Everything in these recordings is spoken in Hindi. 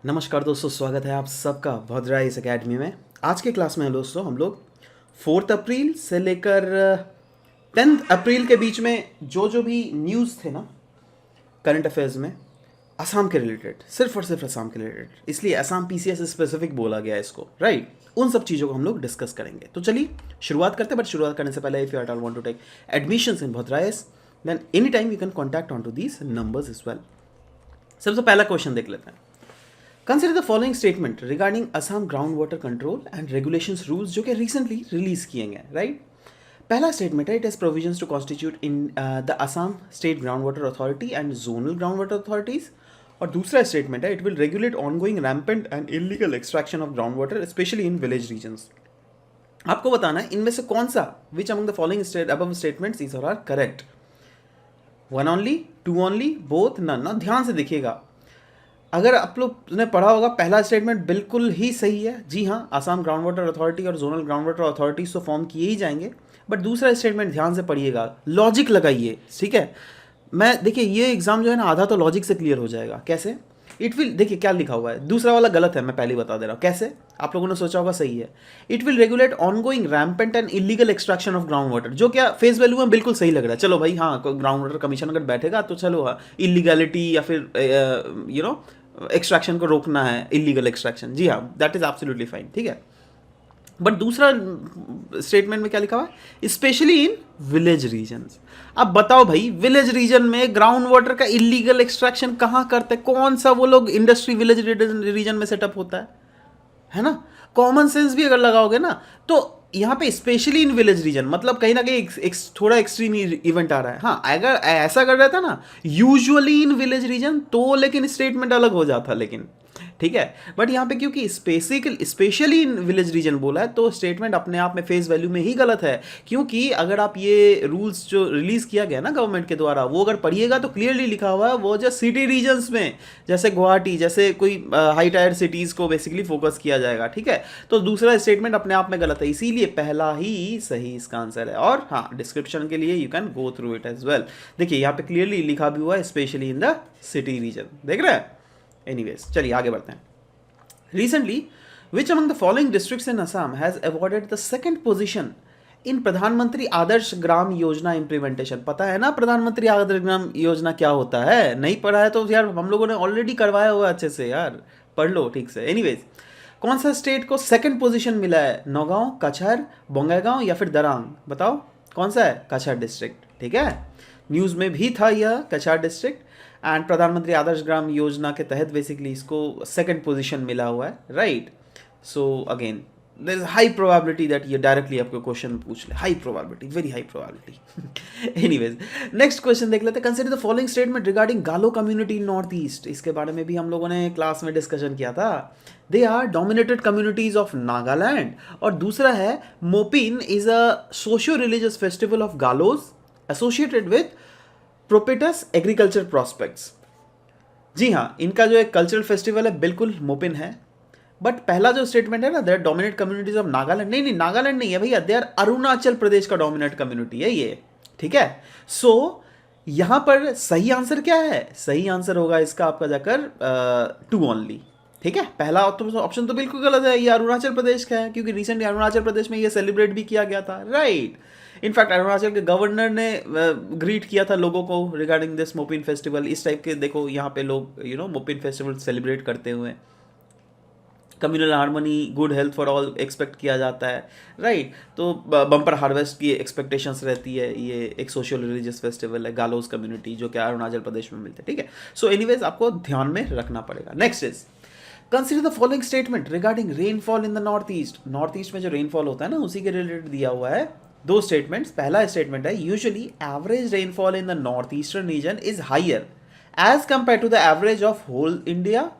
नमस्कार दोस्तों, स्वागत है आप सबका भद्रा इस अकेडमी में। आज के क्लास में दोस्तों हम लोग 4 अप्रैल से लेकर 10 अप्रैल के बीच में जो भी न्यूज़ थे ना करंट अफेयर्स में, असम के रिलेटेड, सिर्फ और सिर्फ असम के रिलेटेड, इसलिए असम पीसीएस स्पेसिफिक बोला गया है इसको, राइट। उन सब चीज़ों को हम लोग डिस्कस करेंगे। तो चलिए शुरुआत करते हैं। बट शुरुआत करने से पहले, if you at all want to take admissions in भद्राइस, then any time you can contact on to these numbers is well. सबसे पहला क्वेश्चन देख लेते हैं। Consider the following statement regarding Assam ground water control and regulations rules, जो कि रिसेंटली रिलीज किए गए, राइट। पहला स्टेटमेंट है, it has provisions to constitute in the Assam state ground water authority and zonal ground water authorities. और दूसरा स्टेटमेंट है, it will regulate ongoing rampant and illegal extraction of ground water specially in village regions. आपको बताना है इनमें से कौन सा, which among the following above statements is are correct. One only, two only, both, none. ना ध्यान से देखिएगा, अगर आप लोग ने पढ़ा होगा, पहला स्टेटमेंट बिल्कुल ही सही है। जी हाँ, आसाम ग्राउंड वाटर अथॉरिटी और जोनल ग्राउंड वाटर अथॉरिटीज तो फॉर्म किए ही जाएंगे। बट दूसरा स्टेटमेंट ध्यान से पढ़िएगा, लॉजिक लगाइए, ठीक है। मैं देखिए, ये एग्जाम जो है ना, आधा तो लॉजिक से क्लियर हो जाएगा। कैसे? इट विल, देखिए क्या लिखा हुआ है, दूसरा वाला गलत है, मैं पहले ही बता दे रहा हूँ। कैसे? आप लोगों ने सोचा होगा सही है। It will regulate ongoing rampant and illegal extraction of ground water, जो क्या फेस वैल्यू में बिल्कुल सही लग रहा है। चलो भाई, हाँ, ग्राउंड वाटर कमीशन अगर बैठेगा तो चलो, हाँ, इलीगैलिटी या फिर एक्सट्रैक्शन को रोकना है, इलीगल एक्सट्रैक्शन, जी हाँ, दैट इज एब्सोल्युटली फाइन, ठीक है। बट दूसरा स्टेटमेंट में क्या लिखा हुआ है, स्पेशली इन विलेज रीजन्स। अब बताओ भाई, विलेज रीजन में ग्राउंड वाटर का इलीगल एक्सट्रैक्शन कहाँ करते हैं? कौन सा वो लोग इंडस्ट्री विलेज रीजन में सेटअप होता है ना? कॉमन सेंस भी अगर लगाओगे ना, तो यहाँ पे स्पेशली इन विलेज रीजन मतलब कहीं ना कहीं थोड़ा एक्सट्रीम इवेंट आ रहा है। हाँ, अगर ऐसा कर रहा था ना, यूजुअली इन विलेज रीजन, तो लेकिन स्टेटमेंट अलग हो जाता, लेकिन ठीक है। बट यहाँ पे क्योंकि स्पेशली इन विलेज रीजन बोला है, तो स्टेटमेंट अपने आप में फेस वैल्यू में ही गलत है। क्योंकि अगर आप ये रूल्स जो रिलीज किया गया ना गवर्नमेंट के द्वारा, वो अगर पढ़िएगा तो क्लियरली लिखा हुआ है, वो जो सिटी रीजन्स में, जैसे गुवाहाटी जैसे कोई हाई टायर सिटीज को बेसिकली फोकस किया जाएगा, ठीक है। तो दूसरा स्टेटमेंट अपने आप में गलत है, इसीलिए पहला ही सही इसका आंसर है। और हाँ, डिस्क्रिप्शन के लिए you can go through it as well. देखिए यहाँ पे क्लियरली लिखा भी हुआ है, specially in the city region, देख रहे हैं। एनीवेज, चलिए आगे बढ़ते हैं। Recently, which among the following districts in Assam has awarded the second position in प्रधानमंत्री आदर्श ग्राम योजना इम्प्लीमेंटेशन? पता है ना प्रधानमंत्री आदर्श ग्राम योजना क्या होता है? नहीं पढ़ा है तो यार हम लोगों ने ऑलरेडी करवाया हुआ अच्छे से, यार पढ़ लो ठीक से। एनीवेज, कौन सा स्टेट को सेकंड पोजीशन मिला है? नौगांव, कछार, बोंगईगांव या फिर दरांग? बताओ कौन सा है? कछार डिस्ट्रिक्ट, ठीक है। न्यूज़ में भी था यह कछार डिस्ट्रिक्ट, एंड प्रधानमंत्री आदर्श ग्राम योजना के तहत बेसिकली इसको सेकंड पोजीशन मिला हुआ है, right. So again there is high probability that ये डायरेक्टली आपको क्वेश्चन पूछ ले, high probability, very high probability. Anyways, next question देख लेते हैं। Consider the following statement regarding Galo community in north east. इसके बारे में भी हम लोगों ने क्लास में डिस्कशन किया था। They are dominated communities of Nagaland. और दूसरा है, Mopin is a socio religious festival of Galos associated with propitious agriculture prospects. जी हाँ, इनका जो एक कल्चरल फेस्टिवल है बिल्कुल मोपिन है। बट पहला जो स्टेटमेंट है ना, there dominate communities of Nagaland, नहीं नहीं, नागालैंड नहीं है भैया, देयर अरुणाचल प्रदेश का डोमिनेट कम्युनिटी है ये, ठीक है। सो यहां पर सही आंसर क्या है? सही आंसर होगा इसका आपका जाकर 2 ओनली, ठीक है। पहला ऑप्शन तो बिल्कुल गलत है, ये अरुणाचल प्रदेश का है, क्योंकि रिसेंटली अरुणाचल प्रदेश में ये सेलिब्रेट भी किया गया था, राइट। इनफैक्ट अरुणाचल के गवर्नर ने ग्रीट किया था लोगों को रिगार्डिंग दिस मोपिन फेस्टिवल। इस टाइप के देखो यहाँ पे लोग मोपिन फेस्टिवल सेलिब्रेट करते हुए communal harmony, good health for all expect किया जाता है, राइट। तो बम्पर हार्वेस्ट की एक्सपेक्टेशंस रहती है। ये एक सोशल रिलीजियस फेस्टिवल है, गालोज कम्युनिटी, जो कि अरुणाचल प्रदेश में मिलते हैं, ठीक है। सो एनीवेज, आपको ध्यान में रखना पड़ेगा। Next is, consider the following statement regarding rainfall in the north east. North east में जो रेनफॉल होता है ना, उसी के रिलेटेड दिया हुआ है दो स्टेटमेंट्स। पहला स्टेटमेंट है, usually average rainfall in the north eastern region is higher as compare to the average of whole India.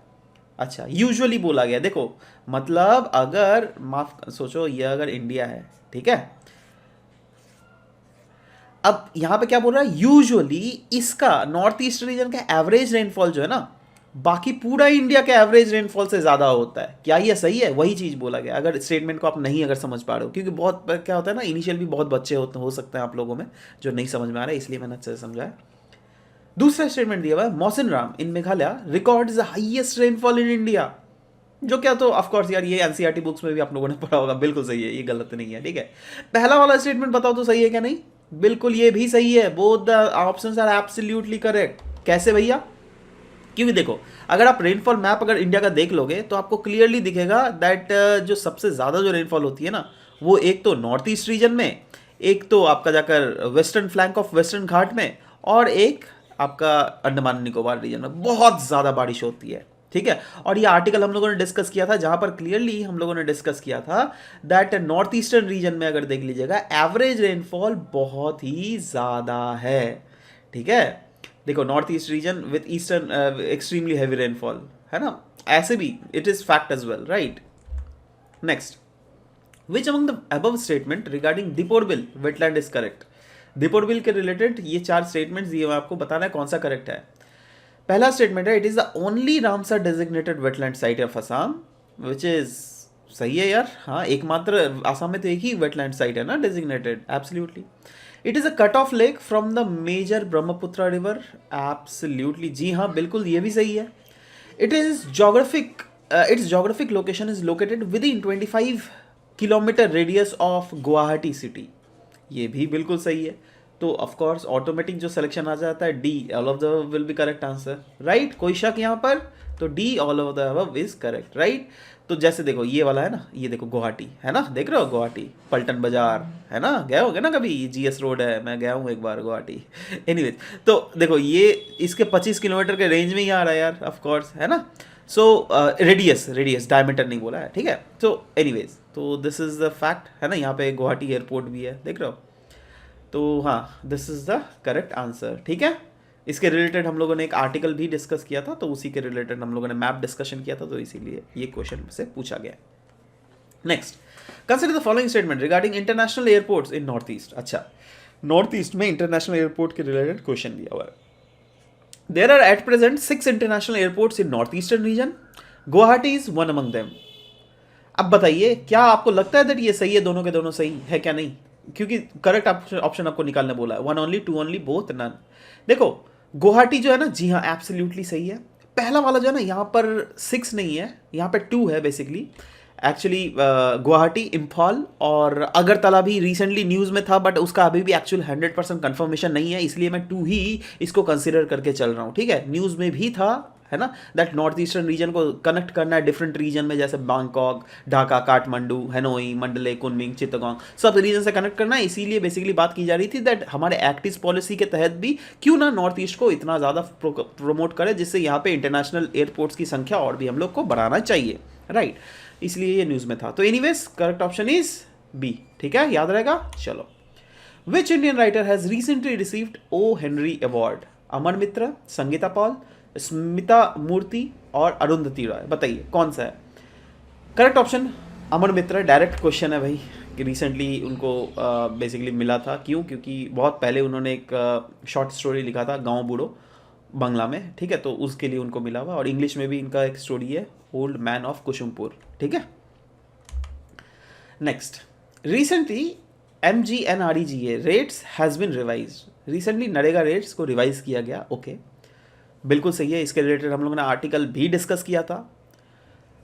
अच्छा, यूजुअली बोला गया, देखो मतलब अगर माफ सोचो, ये अगर इंडिया है, ठीक है। अब यहां पे क्या बोल रहा है, यूजुअली इसका नॉर्थ ईस्ट रीजन का एवरेज रेनफॉल जो है ना, बाकी पूरा इंडिया के एवरेज रेनफॉल से ज़्यादा होता है। क्या ये सही है? वही चीज़ बोला गया। अगर स्टेटमेंट को आप नहीं अगर समझ पा रहे हो, क्योंकि बहुत क्या होता है ना, इनिशियल भी बहुत बच्चे हो सकते हैं आप लोगों में जो नहीं समझ में आ रहा है, इसलिए मैंने अच्छे से समझाया। दूसरा स्टेटमेंट दिया हुआ है Mawsynram in Meghalaya records the highest rainfall in India, जो क्या तो ऑफ कोर्स यार ये एनसीईआरटी बुक्स में भी आप लोगों ने पढ़ा होगा, बिल्कुल सही है, ये गलत नहीं है, ठीक है। पहला वाला स्टेटमेंट बताओ तो सही है क्या नहीं, बिल्कुल ये भी सही है, both the options are absolutely correct. कैसे भैया, क्योंकि देखो अगर आप रेनफॉल मैप अगर इंडिया का देख लोगे तो आपको क्लियरली दिखेगा दैट जो सबसे ज़्यादा जो रेनफॉल होती है ना वो एक तो नॉर्थ ईस्ट रीजन में, एक तो आपका जाकर वेस्टर्न फ्लैंक ऑफ वेस्टर्न घाट में, और एक आपका अंडमान निकोबार रीजन में बहुत ज़्यादा बारिश होती है, ठीक है। और ये आर्टिकल हम लोगों ने डिस्कस किया था जहां पर क्लियरली हम लोगों ने डिस्कस किया था दैट नॉर्थ ईस्टर्न रीजन में अगर देख लीजिएगा एवरेज रेनफॉल बहुत ही ज़्यादा है, ठीक है। देखो north east region with eastern extremely heavy rainfall है ना, ऐसे भी it is fact as well, right. Next, which among the above statement regarding Deepor Beel wetland is correct. Deepor Beel के रिलेटेड ये 4 स्टेटमेंट्स दिए हुए आपको बताना है कौन सा करेक्ट है। पहला स्टेटमेंट है it is the only Ramsar designated wetland site of Assam, which is सही है यार, हाँ एकमात्र आसाम में तो एक ही वेटलैंड साइट है ना designated, absolutely. It is a cut off lake from the major Brahmaputra river, absolutely जी हाँ बिल्कुल ये भी सही है। It is geographic it's geographic location is located within 25 kilometre radius of Guwahati city, ये भी बिल्कुल सही है। तो ऑफ कोर्स ऑटोमेटिक जो सिलेक्शन आ जाता है D all of the will be correct answer, right. कोई शक यहाँ पर, तो D all of the above is correct, right. तो जैसे देखो ये वाला है ना, ये देखो गुवाहाटी है ना, देख रहे हो गुवाहाटी पलटन बाजार है ना, गए होगे ना कभी, जीएस रोड है, मैं गया हूँ एक बार गुवाहाटी एनीवेज। तो देखो ये इसके 25 किलोमीटर के रेंज में ही आ रहा है यार, ऑफ कोर्स है ना। सो रेडियस डायमीटर नहीं बोला है, ठीक है। तो एनीवेज तो दिस इज द फैक्ट है ना, यहाँ पे गुवाहाटी एयरपोर्ट भी है, देख रहे हो। तो हाँ this is the correct answer, ठीक है। इसके रिलेटेड हम लोगों ने एक आर्टिकल भी डिस्कस किया था, तो उसी के रिलेटेड हम लोगों ने मैप डिस्कशन किया था, तो इसीलिए ये क्वेश्चन से पूछा गया। Next, consider the following statement regarding international airports in north east. अच्छा, नॉर्थ ईस्ट में इंटरनेशनल एयरपोर्ट के रिलेटेड क्वेश्चन दिया हुआ है। There are at present 6 international airports in north eastern region, Guwahati is one among them. अब बताइए क्या आपको लगता है दैट ये सही है, दोनों के दोनों सही है क्या नहीं, क्योंकि करेक्ट ऑप्शन आपको निकालने बोला है, 1 ओनली, 2 ओनली, बोथ, नन। देखो गुवाहाटी जो है ना, जी हाँ एब्सोल्युटली सही है। पहला वाला जो है ना यहाँ पर 6 नहीं है, यहाँ पर 2 है बेसिकली। एक्चुअली गुवाहाटी, इम्फाल और अगरतला भी रिसेंटली न्यूज़ में था, बट उसका अभी भी एक्चुअल 100% कंफर्मेशन नहीं है, इसलिए मैं 2 ही इसको कंसिडर करके चल रहा हूँ, ठीक है। न्यूज़ में भी था है ना दैट नॉर्थ ईस्टर्न रीजन को कनेक्ट करना है डिफरेंट रीजन में, जैसे बैंकॉक, ढाका, काठमांडू, हैनोई, मंडले, कुनमिंग, चित्तगोंग, सब रीजन से कनेक्ट करना है। इसीलिए बेसिकली बात की जा रही थी दैट हमारे एक्ट ईस्ट पॉलिसी के तहत भी क्यों ना नॉर्थ ईस्ट को इतना ज़्यादा प्रमोट करे, जिससे यहाँ पे इंटरनेशनल एयरपोर्ट्स की संख्या और भी हम लोग को बढ़ाना चाहिए, राइट। इसलिए ये न्यूज़ में था। तो anyways correct option is B, ठीक है, याद रहेगा। चलो, which Indian writer has recently received O Henry award. Amar Mitra, Sangeeta Paul, Smita Murthy और अरुंधति रॉय, बताइए कौन सा है correct option. Amar Mitra, direct question है भाई, कि रिसेंटली उनको बेसिकली मिला था, क्यों, क्योंकि बहुत पहले उन्होंने एक शॉर्ट स्टोरी लिखा था गांव बूढ़ो बांग्ला में, ठीक है, तो उसके लिए उनको मिला हुआ। और इंग्लिश में भी इनका एक स्टोरी है ओल्ड मैन ऑफ कुसुमपुर, ठीक है। Next, recently MGNREGA rates has been revised. Recently NREGA rates को रिवाइज किया गया, ओके बिल्कुल सही है। इसके रिलेटेड हम लोगों ने आर्टिकल भी डिस्कस किया था।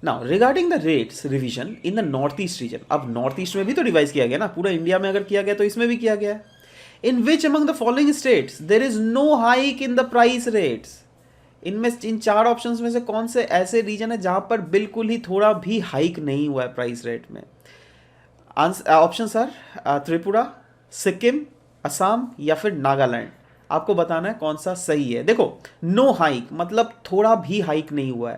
Now regarding the rates revision in the north east reason, अब नॉर्थ ईस्ट में भी तो रिवाइज किया गया ना, पूरा इंडिया में अगर किया गया तो इसमें भी किया गया है। In which among the following states there is no hike in the price rates. इनमें इन 4 ऑप्शंस में से कौन से ऐसे रीजन है जहां पर बिल्कुल ही थोड़ा भी हाइक नहीं हुआ है प्राइस रेट में। ऑप्शन सर त्रिपुरा, सिक्किम, असम या फिर नागालैंड। आपको बताना है कौन सा सही है। देखो नो हाइक मतलब थोड़ा भी हाइक नहीं हुआ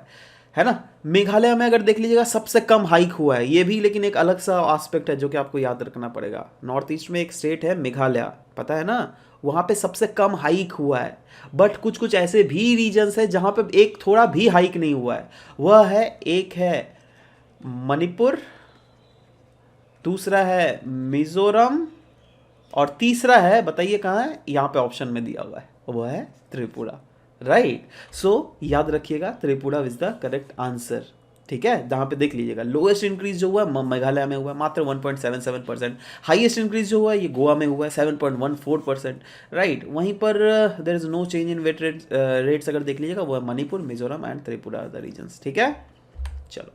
है ना। मेघालय में अगर देख लीजिएगा सबसे कम हाइक हुआ है, ये भी लेकिन एक अलग सा एस्पेक्ट है जो कि आपको याद रखना पड़ेगा। नॉर्थ ईस्ट में एक स्टेट है मेघालय, पता है ना, वहाँ पे सबसे कम हाइक हुआ है। बट कुछ कुछ ऐसे भी रीजन्स है जहाँ पे एक थोड़ा भी हाइक नहीं हुआ है। वह है, एक है मणिपुर, दूसरा है मिजोरम और तीसरा है, बताइए कहाँ है, यहाँ पे ऑप्शन में दिया हुआ है, वो है त्रिपुरा, राइट। सो याद रखिएगा Tripura is the correct answer, ठीक है, जहाँ पे देख लीजिएगा लोएस्ट इंक्रीज जो हुआ है मेघालय में हुआ है मात्र 1.77%, हाईएस्ट इंक्रीज जो हुआ है ये गोवा में हुआ है 7.14%, राइट। वहीं पर there is no change in wet rates अगर देख लीजिएगा वो है Manipur, Mizoram and Tripura the regions, ठीक है। चलो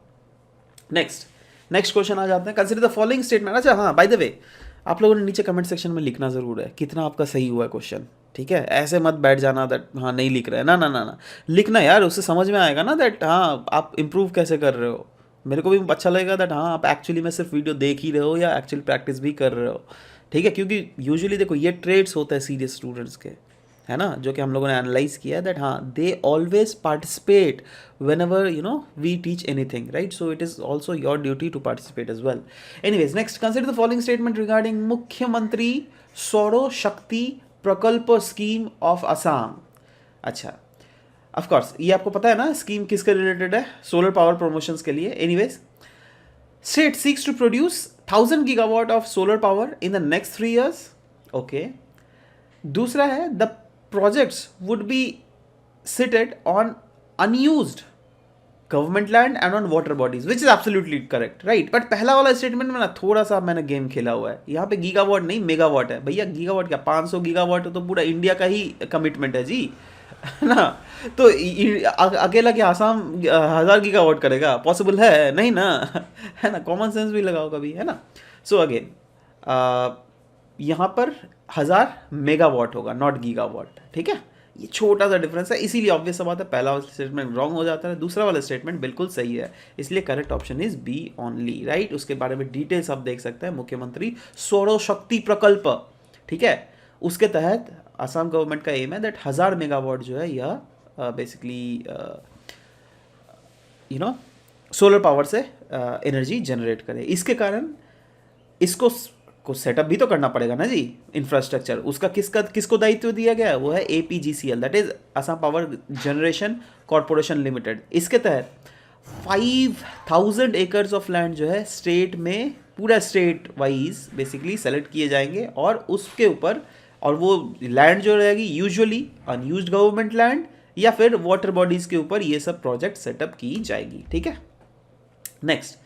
नेक्स्ट क्वेश्चन आ जाते हैं। Consider the following statement. अच्छा हाँ, बाय द वे आप लोगों ने नीचे कमेंट सेक्शन में लिखना ज़रूर है कितना आपका सही हुआ है क्वेश्चन, ठीक है। ऐसे मत बैठ जाना दैट हाँ नहीं लिख रहे हैं, ना लिखना यार, उससे समझ में आएगा ना दैट हाँ आप इम्प्रूव कैसे कर रहे हो। मेरे को भी अच्छा लगेगा दैट हाँ आप एक्चुअली में सिर्फ वीडियो देख ही रहे हो या एक्चुअली प्रैक्टिस भी कर रहे हो, ठीक है। क्योंकि यूजुअली देखो ये ट्रेड्स होता है सीरियस स्टूडेंट्स के, है ना, जो कि हम लोगों ने एनालाइज किया दैट हाँ they always participate when ever we teach anything, right. So it is also your duty to participate as well. Anyways next, consider the following statement regarding Mukhyamantri Saur शक्ति प्रकल्प स्कीम ऑफ असम। अच्छा, ऑफ कोर्स ये आपको पता है ना स्कीम किसके रिलेटेड है, सोलर पावर प्रमोशंस के लिए। Anyways, state seeks to produce 1000 gigawatt of solar power in the next 3 years, okay. दूसरा है द projects would be sited on unused government land and on water bodies, which is absolutely correct, right। But पहला वाला स्टेटमेंट में ना थोड़ा सा मैंने गेम खेला हुआ है, यहाँ पे गीगावाट नहीं मेगावाट है भैया। गीगावाट क्या 500 गीगावाट तो पूरा इंडिया का ही कमिटमेंट है जी, है ना। तो अकेला क्या आसाम 1000 गीगावाट करेगा, पॉसिबल है नहीं ना, है ना। कॉमन सेंस भी लगाओ कभी, है ना। सो अगेन यहाँ पर 1000 मेगावाट होगा, नॉट गीगावाट, ठीक है। ये छोटा सा डिफरेंस है, इसीलिए ऑब्वियस सा बात है पहला वाला स्टेटमेंट रॉन्ग हो जाता है, दूसरा वाला स्टेटमेंट बिल्कुल सही है, इसलिए correct option is B only, right. उसके बारे में डिटेल्स आप देख सकते हैं, मुख्यमंत्री सौर शक्ति प्रकल्प, ठीक है। उसके तहत असम गवर्नमेंट का एम है दैट 1000 मेगावाट जो है यह बेसिकली सोलर पावर से एनर्जी जनरेट करे। इसके कारण इसको सेटअप भी तो करना पड़ेगा ना जी, इंफ्रास्ट्रक्चर। उसका किसको दायित्व दिया गया है, वो है APGCL, that is Assam power generation corporation limited. इसके तहत 5000 एकर्स ऑफ लैंड जो है स्टेट में, पूरा स्टेट वाइज बेसिकली सेलेक्ट किए जाएंगे और उसके ऊपर, और वो लैंड जो रहेगी यूजुअली अनयूज्ड गवर्नमेंट लैंड या फिर वाटर बॉडीज के ऊपर ये सब प्रोजेक्ट सेटअप की जाएगी, ठीक है। Next,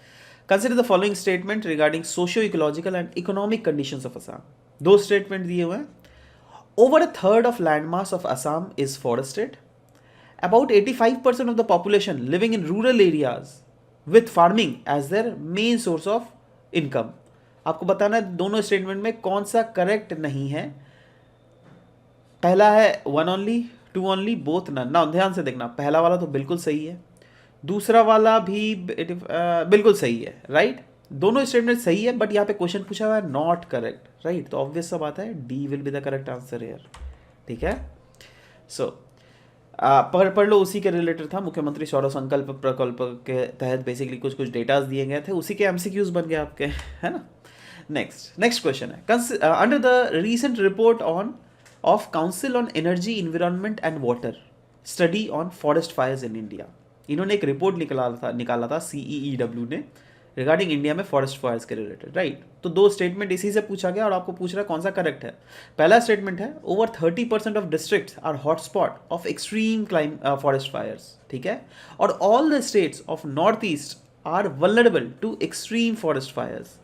consider the following statement regarding socio ecological and economic conditions of Assam. दो स्टेटमेंट दिए हुए हैं। Over 1/3 of land mass of Assam is forested. About 85% of the population living in rural areas with farming as their main source of income. आपको बताना है दोनों स्टेटमेंट में कौन सा करेक्ट नहीं है। पहला है 1 ओनली, 2 ओनली, बोथ नन। ना ध्यान से देखना, पहला वाला तो बिल्कुल सही है, दूसरा वाला भी बिल्कुल सही है, राइट। दोनों स्टेटमेंट सही है, बट यहाँ पे क्वेश्चन पूछा हुआ है नॉट करेक्ट, राइट। तो ऑब्वियस सा बात है D will be the correct answer here, ठीक है। सो पढ़ लो, उसी के रिलेटेड था। मुख्यमंत्री सौर संकल्प प्रकल्प के तहत बेसिकली कुछ डेटाज दिए गए थे, उसी के MCQs बन गए आपके, है ना। नेक्स्ट क्वेश्चन है, under the recent report of council on energy environment and water study on forest fires in India. इन्होंने एक रिपोर्ट निकाला था CEEW ने रिगार्डिंग इंडिया में फॉरेस्ट फायर्स के रिलेटेड, राइट। तो दो स्टेटमेंट इसी से पूछा गया और आपको पूछ रहा है कौन सा करेक्ट है। पहला स्टेटमेंट है over 30% of districts are hotspot of extreme forest fires, ठीक है। और all the states of north east are vulnerable to extreme forest fires,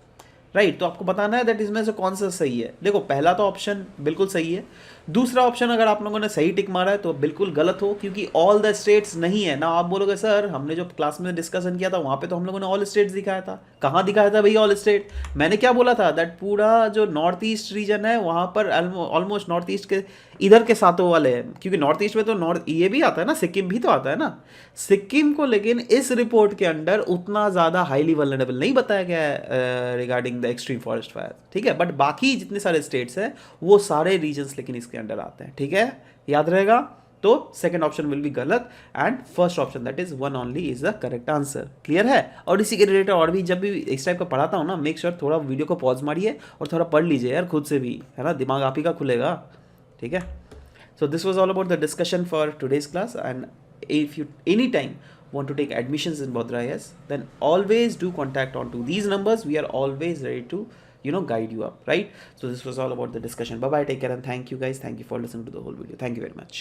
right. तो आपको बताना है दैट इसमें से कौन सा सही है। देखो पहला तो ऑप्शन बिल्कुल सही है, दूसरा ऑप्शन अगर आप लोगों ने सही टिक मारा है तो बिल्कुल गलत हो, क्योंकि ऑल द स्टेट्स नहीं है ना। आप बोलोगे सर हमने जो क्लास में डिस्कशन किया था वहाँ पे तो हम लोगों ने ऑल स्टेट्स दिखाया था। कहाँ दिखाया था भैया ऑल स्टेट? मैंने क्या बोला था दैट पूरा जो नॉर्थ ईस्ट रीजन है वहाँ पर ऑलमोस्ट नॉर्थ ईस्ट के इधर के सातों वाले हैं, क्योंकि नॉर्थ ईस्ट में तो नॉर्थ ये भी आता है ना, सिक्किम भी तो आता है ना, सिक्किम को। लेकिन इस रिपोर्ट के अंडर उतना ज़्यादा हाईली वल्नरेबल नहीं बताया गया है regarding the extreme forest fire, ठीक है। बट बाकी जितने सारे स्टेट्स हैं वो सारे रीजन्स लेकिन इसके अंडर आते हैं, ठीक है, याद रहेगा। तो सेकंड ऑप्शन विल बी गलत and first option that is 1 only is the correct answer. Clear है। और इसी के रिलेटेड और भी जब भी इस टाइप का पढ़ाता हूँ ना, मेक श्योर थोड़ा वीडियो को पॉज मारिए और थोड़ा पढ़ लीजिए यार खुद से भी, है ना, दिमाग आप ही का खुलेगा, ठीक है। So this was all about the discussion for today's class, and if you anytime want to take admissions in Bodhra IAS, then always do contact on to these numbers. We are always ready to guide you up, right? So this was all about the discussion. Bye bye, take care, and thank you guys. Thank you for listening to the whole video. Thank you very much.